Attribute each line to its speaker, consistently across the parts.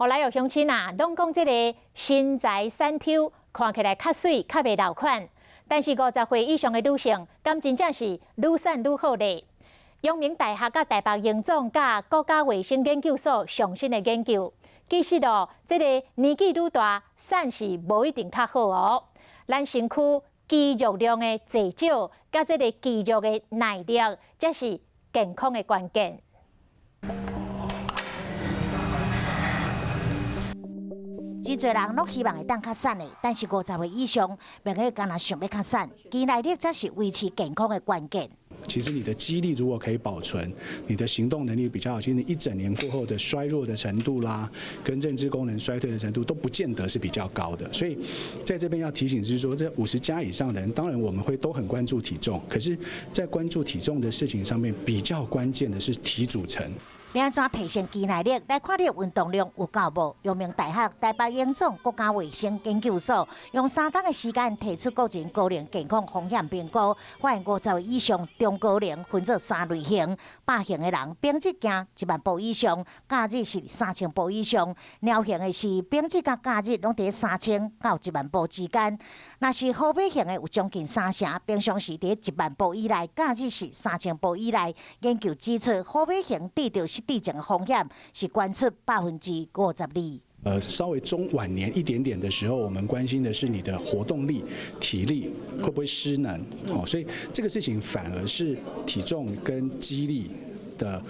Speaker 1: 后来有乡亲啊，拢讲这个身材山抽，看起来较水、较袂老款。但是50岁以上的女性，敢真正是愈瘦愈好咧？阳明大学甲台北营总甲国家卫生研究所上新的研究，其实这个年纪愈大，瘦是无一定较好哦。咱身躯肌肉量的减少，甲这个肌肉的耐力，才是健康的关键。
Speaker 2: 真侪人拢希望会当较瘦的，但是50岁以上，免个干那想要较瘦，肌耐力才是维持健康的关键。
Speaker 3: 其实你的肌力如果可以保存，你的行动能力比较好，其实你一整年过后的衰弱的程度啦，跟认知功能衰退的程度都不见得是比较高的。所以在这边要提醒是说，这50+以上的人，当然我们会都很关注体重，可是，在关注体重的事情上面，比较关键的是体组成。
Speaker 2: 要安怎提升肌耐力？来看你的运动量有够无？阳明大学台北营总国家卫生研究所用3天的时间提出个人高龄健康风险评估，发现50岁以上中高龄分做3类型：8型的人平日行1万步以上，假日是3000步以上；鸟型的是平日甲假日拢伫3000到1万步之间。若是虎尾型的有将近3成，平常时伫1万步以内，假日是3000步以内。研究指出，虎尾型得到失智症的风险是关出52%。
Speaker 3: 稍微中晚年一点点的时候，我们关心的是你的活动力、体力会不会失能。所以这个事情反而是体重跟肌力的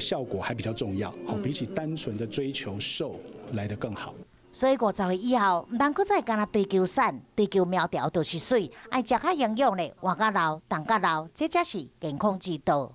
Speaker 3: 效果还比较重要。比起单纯的追求瘦来得更好。
Speaker 2: 所以50岁以后，唔通搁再干那追求瘦、追求苗条，就是水，爱食较营养的，活较老、动较老，这才是健康之道。